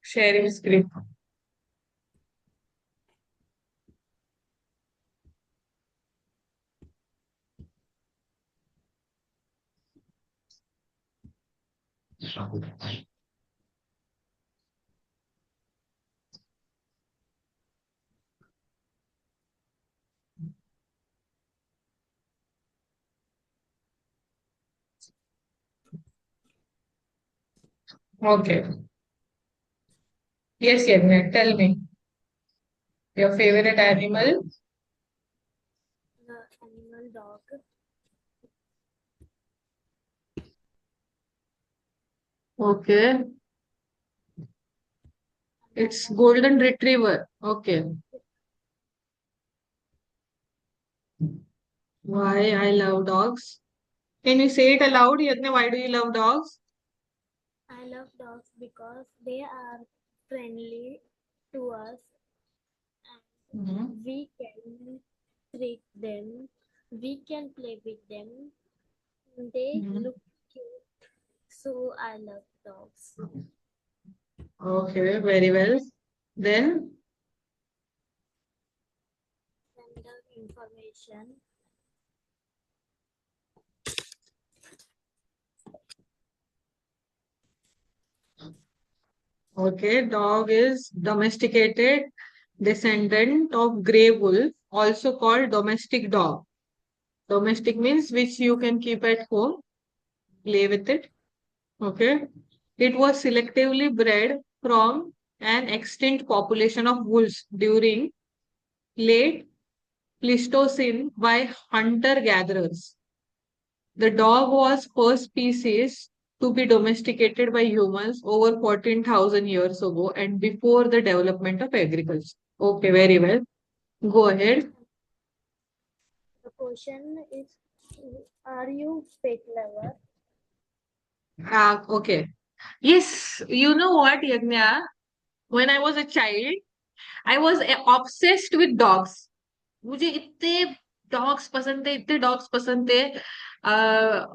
Sharing screen. Okay. Yes, Yagna, tell me your favorite animal. The animal dog. Okay. And It's golden retriever. Okay. Why I love dogs? Can you say it aloud, Yagna? Why do you love dogs? I love dogs because they are friendly to us Mhm. and we can treat them. We can play with them. They Mhm. look cute. So I love dogs. Okay, very well. Then, Random information. okay, dog is domesticated descendant of grey wolf, also called domestic dog. Domestic means which you can keep at home, play with it. Okay. It was selectively bred from an extinct population of wolves during late Pleistocene by hunter-gatherers. The dog was first species to be domesticated by humans over 14,000 years ago and before the development of agriculture. Okay, very well. Go ahead. The question is, are you pet lover? Okay. Yes, you know what, Yagna? When I was a child, I was obsessed with dogs. मुझे इतने dogs पसंद थे इतने dogs पसंद थे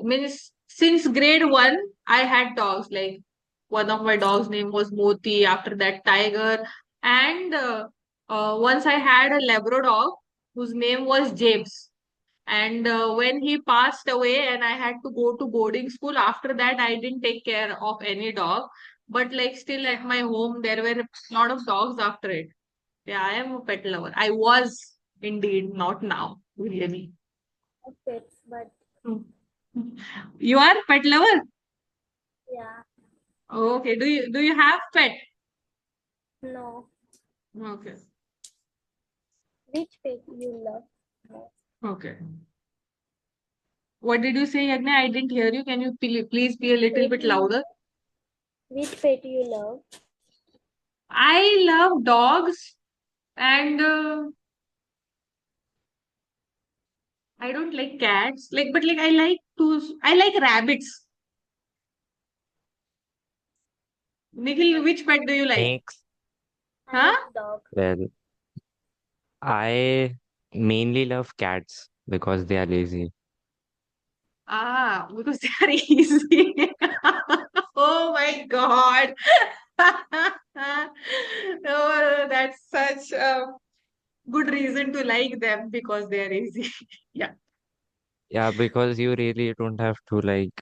means since grade 1 I had dogs like one of my dogs name was Moti, after that Tiger, and once I had a Labrador dog whose name was James, and when he passed away and I had to go to boarding school, after that I didn't take care of any dog, but like still at my home there were a lot of dogs after it. Yeah, I am a pet lover. I was indeed, not now, really. Of pets, but Hmm. You are pet lover? yeah, Okay. Do you have pet? no. Okay. Which pet you love most? Okay. What did you say, Yagna? I didn't hear you. Can you please be a little Pet bit you, louder? which pet you love? I love dogs and I don't like cats. Like, but like I like rabbits. Nikhil, which pet do you like? Snakes. I Huh? love dog. Well, I mainly love cats because they are lazy. Ah, because they are easy. Oh my God. Oh, that's such a good reason to like them because they are easy. Yeah. Yeah, because you really don't have to like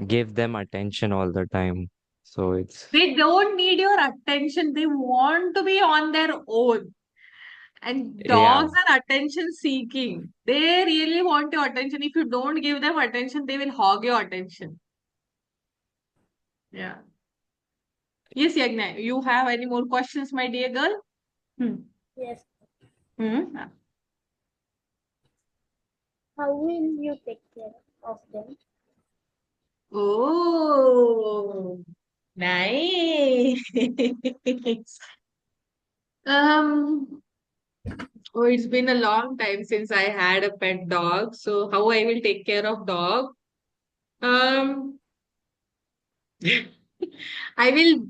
give them attention all the time. So it's, They don't need your attention. They want to be on their own. And yeah, dogs are attention seeking. They really want your attention. If you don't give them attention, they will hog your attention. Yeah. Yes, Yagna, you have any more questions, my dear girl? Hmm. Yes. Hmm. How will you take care of them? Oh, nice. Um, oh, it's been a long time since I had a pet dog. So how I will take care of dog? Um, I will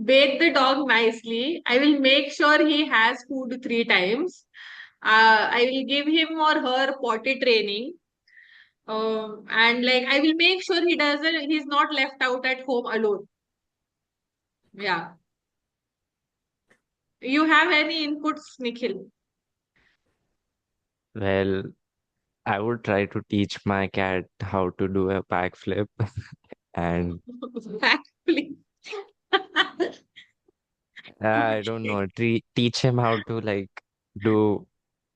bathe the dog nicely. I will make sure he has food 3 times. I will give him or her potty training. And like I will make sure he's not left out at home alone. Yeah. You have any inputs, Nikhil? Well, I would try to teach my cat how to do a backflip and Actually. I don't Okay. know, teach him how to like do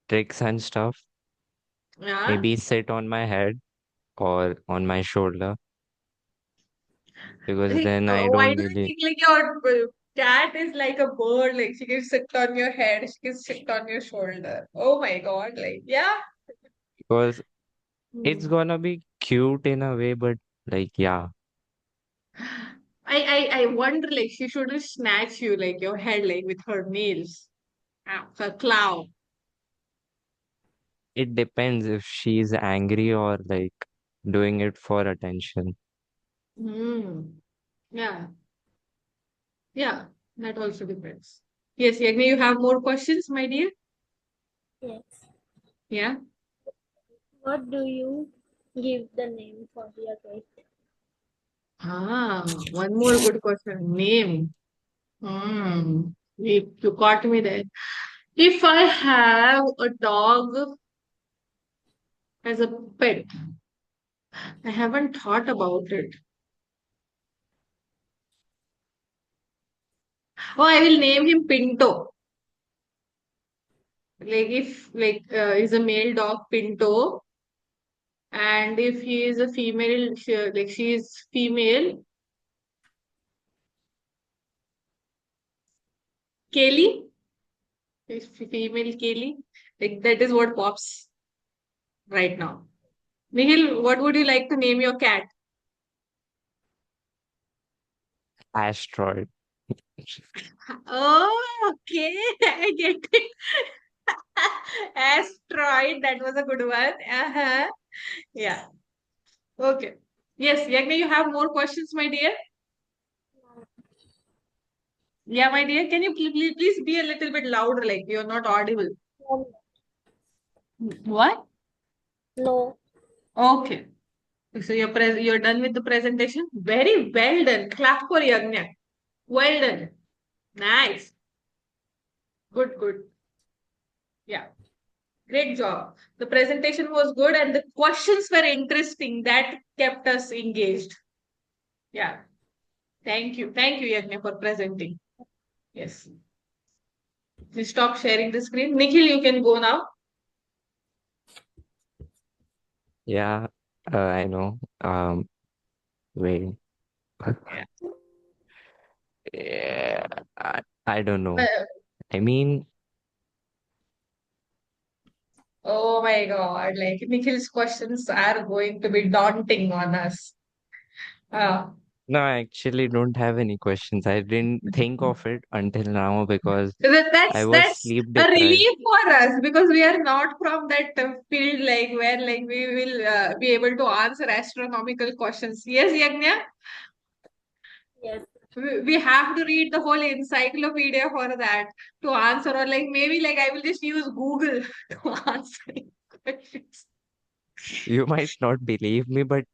tricks and stuff. Yeah. Maybe sit on my head or on my shoulder because Like, then I why don't do you really, think like your cat is like a bird? Like she can sit on your head, she can sit on your shoulder. Oh my God! Like yeah. because it's Hmm. gonna be cute in a way, but like, yeah, I wonder like she shouldn't snatch you like your head like with her nails. Her claw. it depends if she's angry or like doing it for attention. Hmm. Yeah. Yeah. That also depends. Yes, Yagni, you have more questions, my dear? Yes. Yeah. What do you give the name for your cat? One more good question. Name. You caught me there. If I have a dog as a pet, I haven't thought about it. Oh, I will name him Pinto. Like if he's a male dog, Pinto, and if he is a female, like she is female, Kaylee. Is female Kaylee. Like that is what pops right now. Nihil, what would you like to name your cat? Asteroid. Oh, okay. I get it. Asteroid. That was a good one. Uh-huh. Yeah. Okay. Yes, Yagni, you have more questions, my dear? Yeah, my dear. Can you please be a little bit louder? Like you're not audible. No. What? No. Okay. So you're done with the presentation? Very well done. Clap for Yagna. Well done. Nice. Good, good. Yeah. Great job. The presentation was good and the questions were interesting. That kept us engaged. Yeah. Thank you. Thank you, Yagna, for presenting. Yes. Please stop sharing the screen. Nikhil, you can go now. Yeah, I know. Wait. Yeah. Yeah, I don't know. Uh, I mean, oh my God. Like Nikhil's questions are going to be daunting on us. Uh, no, I actually don't have any questions. I didn't think of it until now because I was that's sleep a deprived. relief for us because we are not from that field like where like we will be able to answer astronomical questions. Yes, Yagnya, Yes. we have to read the whole encyclopedia for that to answer, or like maybe like I will just use Google to answer questions. You might not believe me, but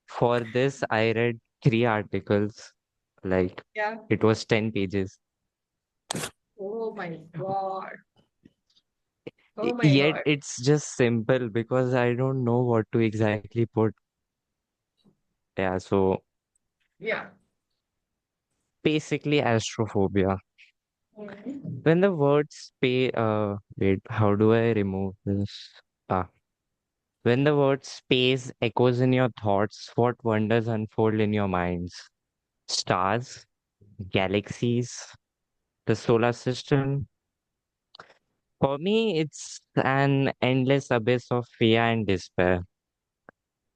for this, I read 3 articles. Like, Yeah. it was 10 pages. Oh my God. Oh my Yet, God. it's just simple because I don't know what to exactly put. Yeah, so Yeah. basically, astrophobia. Mhm. When the words wait, how do I remove this? Ah, when the word space echoes in your thoughts, what wonders unfold in your minds? Stars, galaxies, the solar system. For me, it's an endless abyss of fear and despair.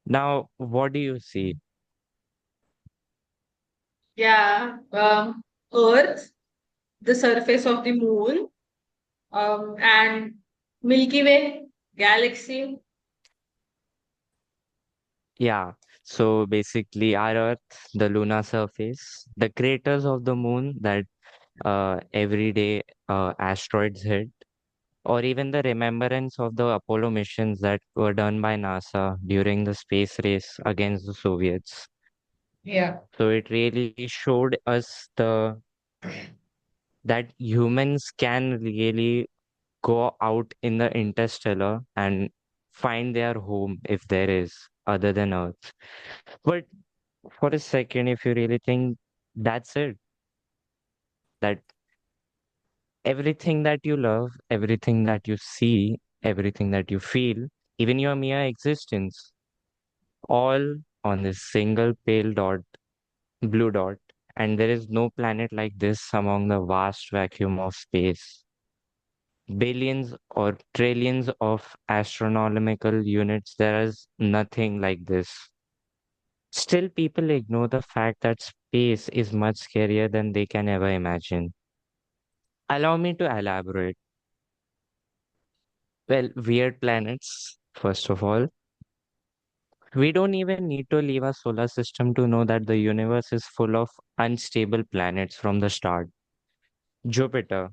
Now, what do you see? Yeah. Earth, the surface of the moon, and Milky Way, galaxy. Yeah, so basically, our Earth, the lunar surface, the craters of the moon that every day asteroids hit, or even the remembrance of the Apollo missions that were done by NASA during the space race against the Soviets. Yeah. So it really showed us the that humans can really go out in the interstellar and find their home if there is other than Earth. But for a second, if you really think that's it, that everything that you love, everything that you see, everything that you feel, even your mere existence, all on this single pale dot, blue dot, and there is no planet like this among the vast vacuum of space. Billions or trillions of astronomical units, there is nothing like this. Still, people ignore the fact that space is much scarier than they can ever imagine. Allow me to elaborate. Well, weird planets, first of all. We don't even need to leave our solar system to know that the universe is full of unstable planets from the start. Jupiter.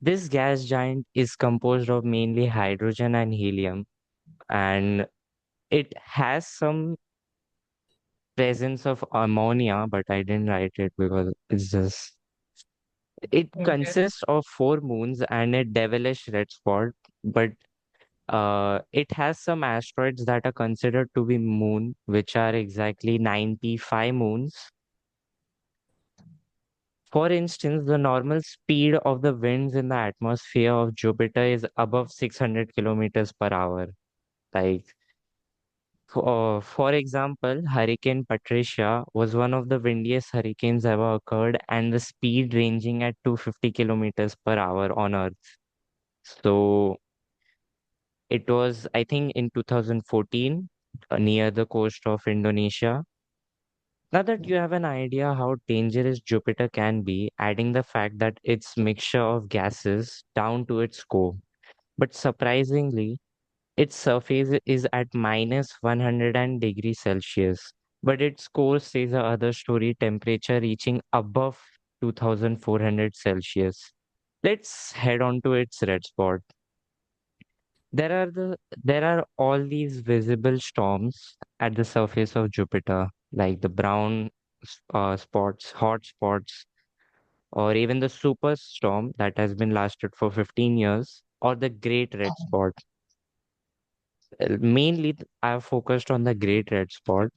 This gas giant is composed of mainly hydrogen and helium, and it has some presence of ammonia, but I didn't write it because it's just. It consists of four moons and a devilish red spot, but it has some asteroids that are considered to be moon, which are exactly 95 moons. For instance, the normal speed of the winds in the atmosphere of Jupiter is above 600 kilometers per hour. Like, for example, Hurricane Patricia was one of the windiest hurricanes ever occurred, and the speed ranging at 250 kilometers per hour on Earth. So, it was, I think, in 2014 near the coast of Indonesia. Now that you have an idea how dangerous Jupiter can be, adding the fact that it's mixture of gases down to its core. But surprisingly, its surface is at minus 100 degrees Celsius, but its core says a other story temperature reaching above 2400 Celsius. Let's head on to its red spot. There are all these visible storms at the surface of Jupiter, like the brown spots, hot spots, or even the superstorm that has been lasted for 15 years, or the Great Red Spot. Mainly, I have focused on the Great Red Spot,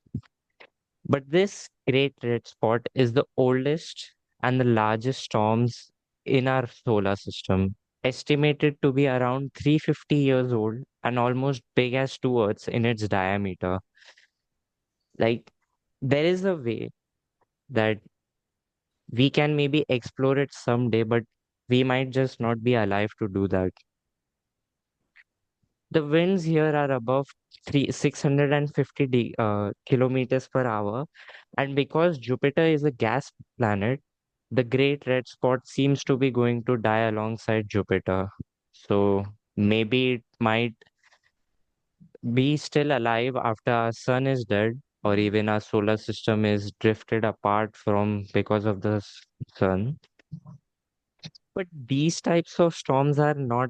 but this Great Red Spot is the oldest and the largest storms in our solar system, estimated to be around 350 years old and almost big as two Earths in its diameter. Like, there is a way that we can maybe explore it someday, but we might just not be alive to do that. The winds here are above 650 kilometers per hour, and because Jupiter is a gas planet, the Great Red Spot seems to be going to die alongside Jupiter. So maybe it might be still alive after our sun is dead, or even our solar system is drifted apart from because of the sun. But these types of storms are not,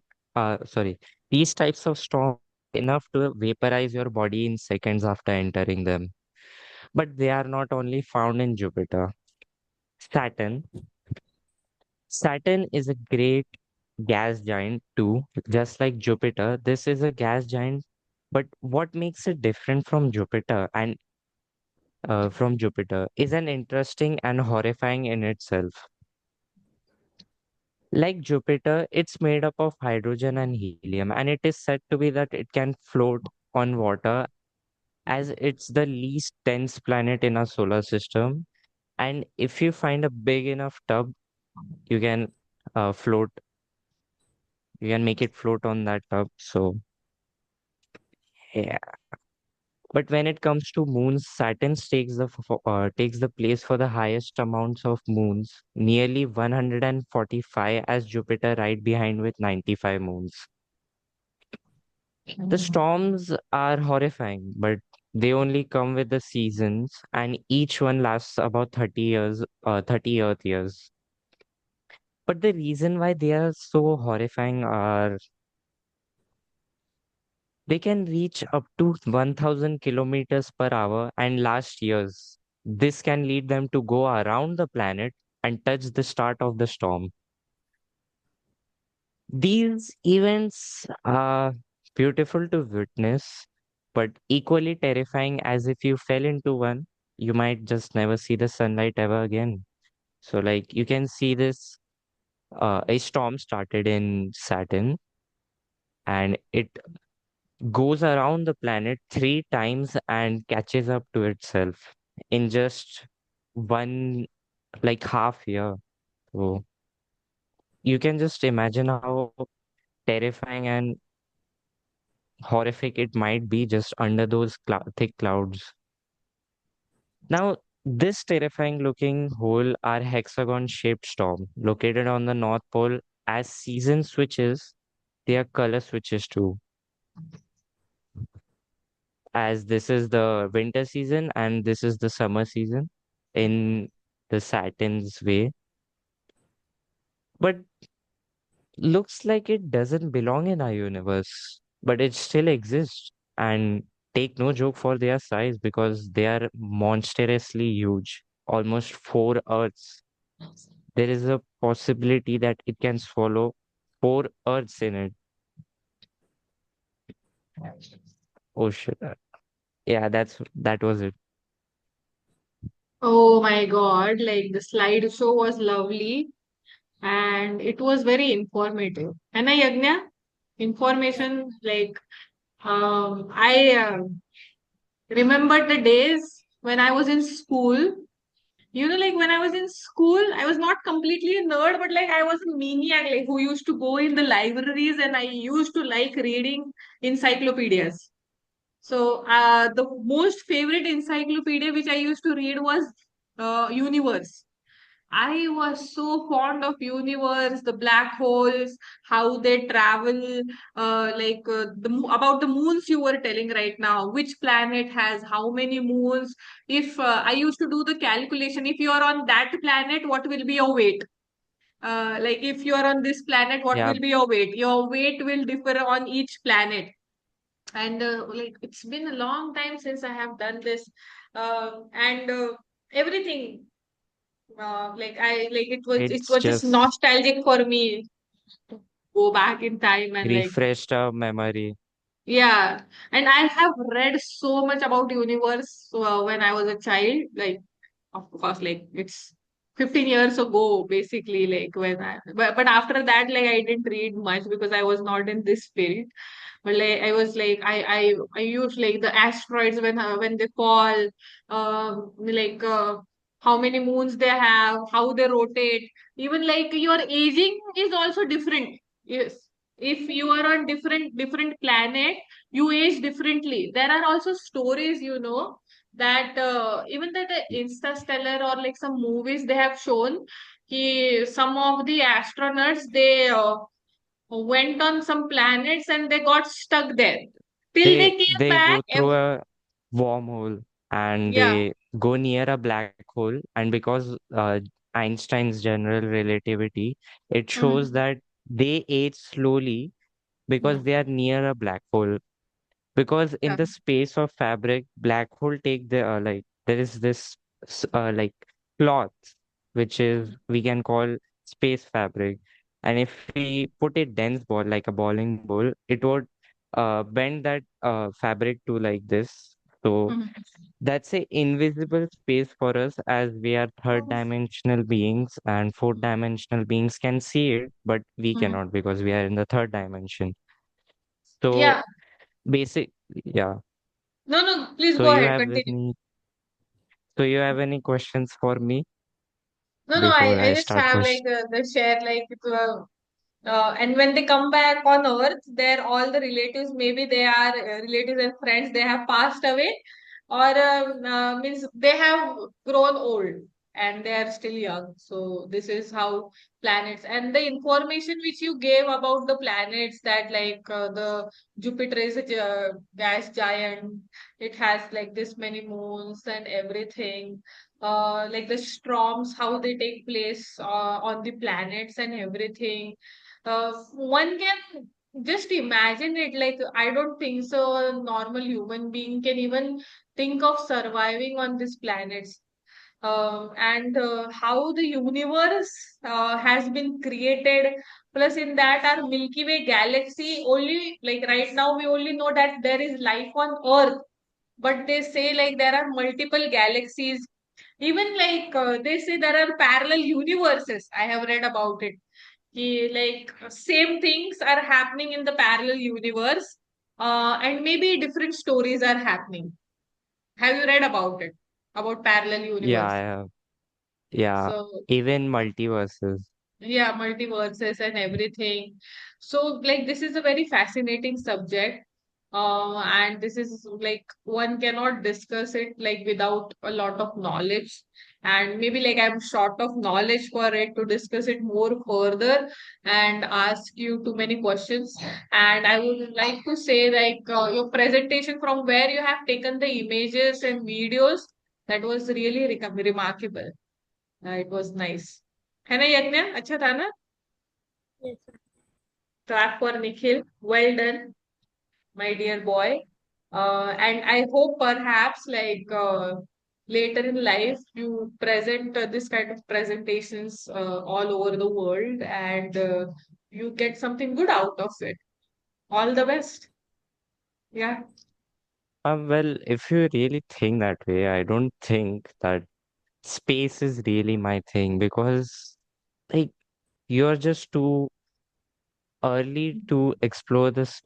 sorry, these types of storms enough to vaporize your body in seconds after entering them. But they are not only found in Jupiter. Saturn. Saturn is a great gas giant too, just like Jupiter. This is a gas giant, but what makes it different from Jupiter is an interesting and horrifying in itself. Like Jupiter, it's made up of hydrogen and helium, and it is said to be that it can float on water as it's the least dense planet in our solar system. And if you find a big enough tub, you can float, you can make it float on that tub. So, yeah. But when it comes to moons, Saturn takes the place for the highest amounts of moons, nearly 145, as Jupiter right behind with 95 moons. The storms are horrifying, but they only come with the seasons, and each one lasts about 30 years, 30 Earth years. But the reason why they are so horrifying are they can reach up to 1000 kilometers per hour and last years. This can lead them to go around the planet and touch the start of the storm. These events are beautiful to witness, but equally terrifying as if you fell into one, you might just never see the sunlight ever again. So, like, you can see this a storm started in Saturn and it goes around the planet 3 times and catches up to itself in just one, like, half year. So, you can just imagine how terrifying and horrific it might be just under those thick clouds. Now, this terrifying looking hole are hexagon shaped storm located on the North Pole. As season switches, their color switches too. As this is the winter season and this is the summer season in the Saturn's way. But looks like it doesn't belong in our universe, but it still exists. And take no joke for their size because they are monstrously huge, almost 4 Earths. There is a possibility that it can swallow 4 Earths in it. Oh shit. Yeah, that was it. Oh my God, like the slideshow was lovely and it was very informative. And I, Yagna, information like I remember the days when I was in school. You know, like when I was in school, I was not completely a nerd, but like I was a maniac, like who used to go in the libraries and I used to like reading encyclopedias. So the most favorite encyclopedia which I used to read was Universe. I was so fond of universe, the black holes, how they travel, about the moons you were telling right now. Which planet has how many moons? If I used to do the calculation, if you are on that planet, what will be your weight? Like if you are on this planet, what Yeah, will be your weight? Your weight will differ on each planet. And like it's been a long time since I have done this, and everything it it's was just just nostalgic for me to go back in time and like refreshed our memory. yeah. And I have read so much about universe when I was a child. Like of course, like it's 15 years ago, basically. Like but after that, like I didn't read much because I was not in this field. But like I was like I used like the asteroids when they fall, like how many moons they have, how they rotate. Even like your aging is also different. Yes, if you are on different planet, you age differently. There are also stories, that even that Interstellar or like some movies they have shown. Some of the astronauts they went on some planets and they got stuck there till they came They back. go through a wormhole and Yeah. they go near a black hole, and because Einstein's general relativity, it shows Mhm. that they age slowly Yeah. because they are near a black hole. Because in Yeah. the space of fabric, black hole take the like there is this like cloth which is we can call space fabric, and if we put a dense ball like a bowling ball, it would bend that fabric to like this. So Mhm. that's a invisible space for us as we are third dimensional beings, and fourth dimensional beings can see it, but we Mhm. cannot because we are in the third dimension. So Yeah. basic, yeah. No, no, please So go you ahead, have continue. any so you have any questions for me No, no, before I I just start have question? like the share like and when they come back on Earth, their all the relatives, maybe they are relatives and friends, they have passed away, or means they have grown old and they are still young. So this is how planets and the information which you gave about the planets that like the Jupiter is a gas giant. It has like this many moons and everything. Like the storms, how they take place on the planets and everything. One can just imagine it. Like, I don't think so. A normal human being can even think of surviving on these planets. and how the universe has been created. Plus, in that, our Milky Way galaxy, only like right now, we only know that there is life on Earth, but they say like there are multiple galaxies. Even like they say there are parallel universes. I have read about it. Like same things are happening in the parallel universe, and maybe different stories are happening. Have you read about it? About parallel Yeah, universe? yeah, So even multiverses. yeah, multiverses and everything. So like this is a very fascinating subject. And this is like one cannot discuss it like without a lot of knowledge. And maybe like I'm short of knowledge for it to discuss it more further and ask you too many questions. And I would like to say like your presentation from where you have taken the images and videos, that was really remarkable. It was nice. है ना यज्ञ? अच्छा था ना? Yes. Clap for Nikhil. Well done, my dear boy. And I hope perhaps like later in life you present this kind of presentations all over the world, and you get something good out of it. All the best. Yeah. Well, if you really think that way, I don't think that space is really my thing because, like, you're just too early to explore this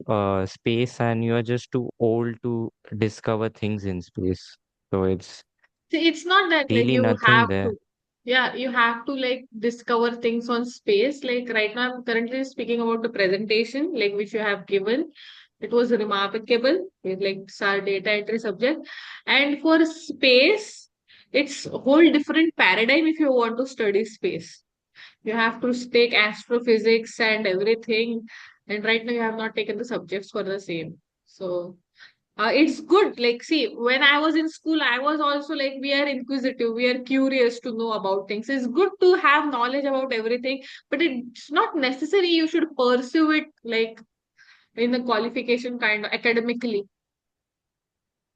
space and you're just too old to discover things in space. So it's See, it's not that like really you nothing have there. to, yeah, you have to like discover things on space. Like right now, I'm currently speaking about the presentation, like which you have given. It was remarkable, with like our data entry subject. And for space, it's a whole different paradigm if you want to study space. You have to take astrophysics and everything. And right now, you have not taken the subjects for the same. So it's good. Like, see, when I was in school, I was also like, we are inquisitive, we are curious to know about things. It's good to have knowledge about everything, but it's not necessary you should pursue it like in the qualification kind of academically.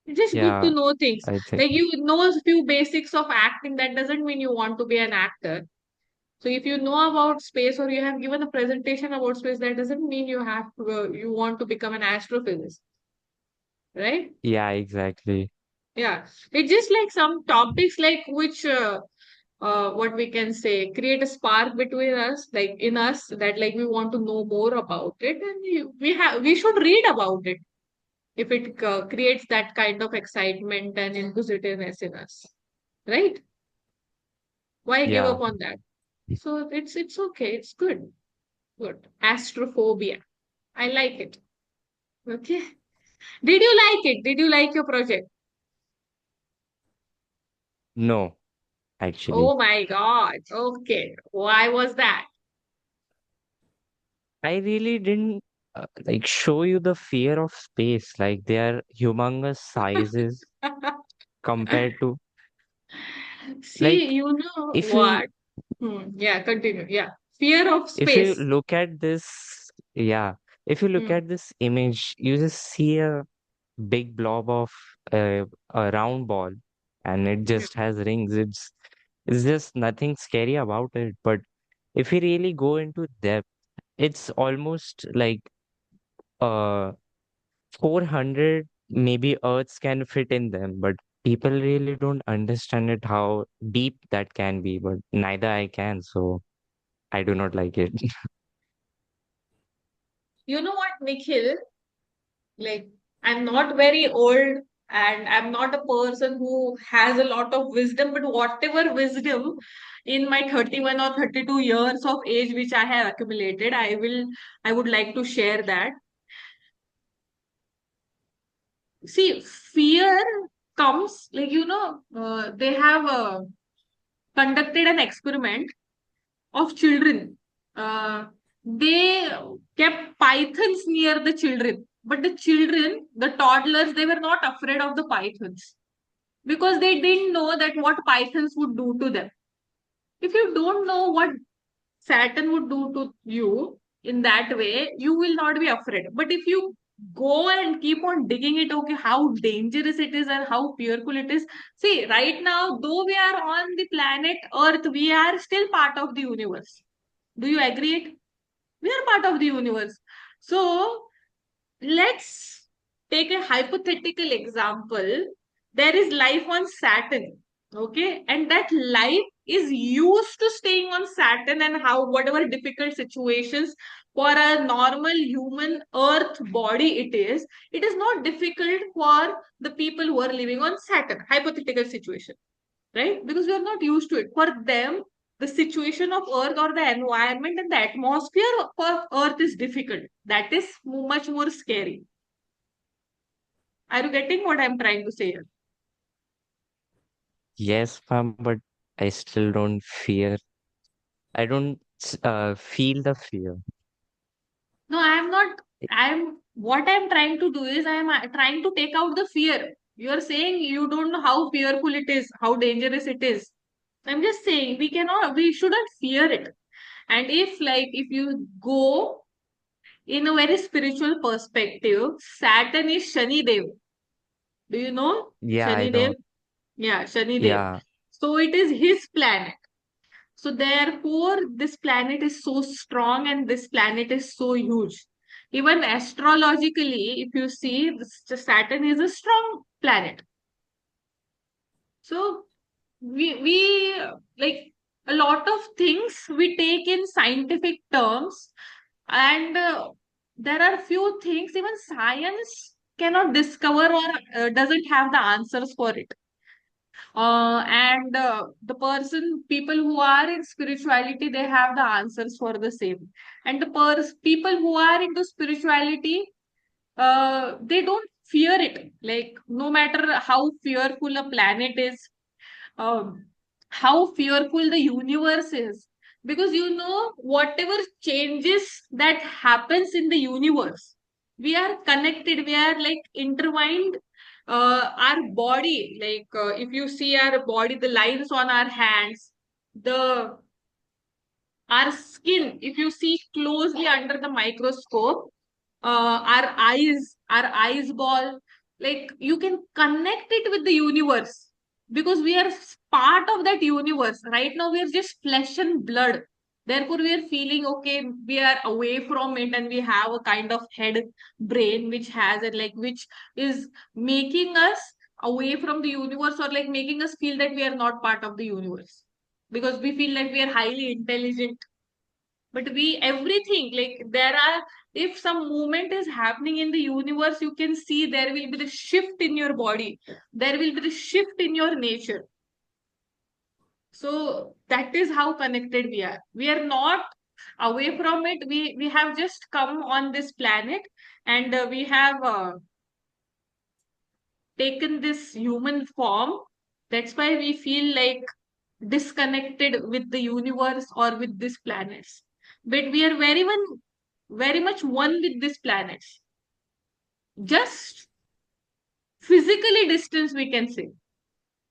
It's just good to Yeah, know things. I think. Like, you know a few basics of acting, that doesn't mean you want to be an actor. So, if you know about space or you have given a presentation about space, that doesn't mean you have to, you want to become an astrophysicist, right? Yeah, exactly. Yeah, it's just like some topics like which what we can say create a spark between us, like in us, that like we want to know more about it, and we should read about it if it creates that kind of excitement and inquisitiveness in us, right? Why give Yeah. up on that? So it's okay, it's good, good. Astrophobia, I like it. Okay, did you like it? Did you like your project? No, actually. Oh my God. Okay, why was that? I really didn't like show you the fear of space. Like they are humongous sizes compared to See, like you know if you what? Yeah, continue. Yeah. Fear of if you space. look at this, yeah, if you look Hmm. at this image, you just see a big blob of a round ball and it Hmm. just has rings. It's just nothing scary about it. But if you really go into depth, it's almost like uh 400 maybe Earths can fit in them, but people really don't understand it how deep that can be, but neither I can, so I do not like it. You know what, Nikhil? Like, I'm not very old and I'm not a person who has a lot of wisdom, but whatever wisdom in my 31 or 32 years of age which I have accumulated, I would like to share that. See, fear comes, like, they have conducted an experiment of children. Uh, they kept pythons near the children, but the children, the toddlers, they were not afraid of the pythons because they didn't know that what pythons would do to them. If you don't know what Saturn would do to you in that way, you will not be afraid. But if you go and keep on digging it, okay, how dangerous it is and how fearful it is. See, right now, though we are on the planet Earth, we are still part of the universe. Do you agree it? We are part of the universe. So let's take a hypothetical example. There is life on Saturn, okay, and that life is used to staying on Saturn, and how whatever difficult situations for a normal human Earth body it is not difficult for the people who are living on Saturn. Hypothetical situation, right? Because we are not used to it. For them, the situation of Earth or the environment and the atmosphere for Earth is difficult. That is much more scary. Are you getting what I'm trying to say here? Yes, ma'am, but I still don't fear. I don't feel the fear. No, I'm not. I'm what I'm trying to do is I'm trying to take out the fear. You're saying you don't know how fearful it is, how dangerous it is. I'm just saying we shouldn't fear it. And if you go in a very spiritual perspective, Saturn is Shani Dev. Do you know Yeah, I Shani know. Dev? Yeah, Shani Dev. Yeah, So it is his planet. So therefore, this planet is so strong and this planet is so huge. Even astrologically, if you see, Saturn is a strong planet. So we like a lot of things we take in scientific terms, and there are few things even science cannot discover or doesn't have the answers for it. And the people who are in spirituality, they have the answers for the same. And people who are into spirituality, they don't fear it. Like, no matter how fearful a planet is, um, how fearful the universe is. Because whatever changes that happens in the universe, we are connected, we are like intertwined. Our body, like if you see our body, the lines on our hands, the our skin, if you see closely under the microscope, our eyes ball, like you can connect it with the universe, because we are part of that universe. Right now we are just flesh and blood, therefore we are feeling okay, we are away from it, and we have a kind of head brain which has it, like which is making us away from the universe, or like making us feel that we are not part of the universe, because we feel like we are highly intelligent. But we everything, like there are, if some movement is happening in the universe, you can see there will be the shift in your body, there will be the shift in your nature. So that is how connected we are not away from it. We have just come on this planet, and we have taken this human form. That's why we feel like disconnected with the universe or with these planets. But we are very much one with these planets. Just physically distance, we can say.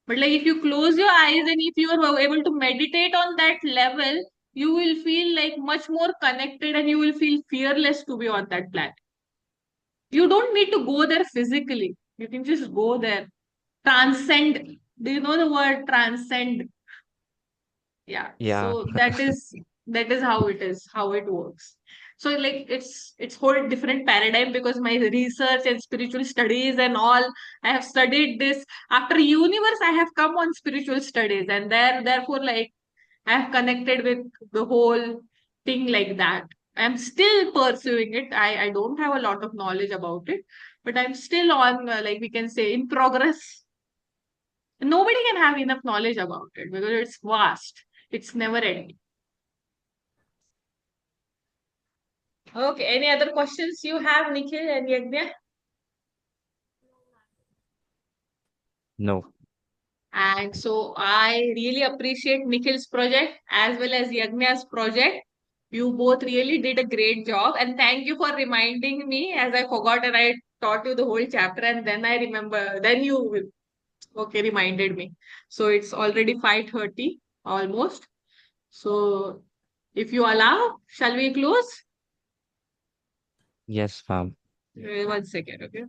But like if you close your eyes and if you are able to meditate on that level, you will feel like much more connected and you will feel fearless to be on that planet. You don't need to go there physically. You can just go there. Transcend. Do you know the word transcend? Yeah, yeah, so that is how it is, how it works. So like it's whole different paradigm, because my research and spiritual studies and all, I have studied this. After universe, I have come on spiritual studies, and therefore, like, I have connected with the whole thing like that. I'm still pursuing it. I don't have a lot of knowledge about it, but I'm still on, like we can say, in progress. Nobody can have enough knowledge about it because it's vast. It's never ending. Okay, any other questions you have, Nikhil and Yagnya? no. And so I really appreciate Nikhil's project as well as Yagnya's project. You both really did a great job. And thank you for reminding me, as I forgot and I taught you the whole chapter, and then I remember, then you okay reminded me. So it's already 5:30 almost. So if you allow, shall we close? Yes, ma'am. One second, okay.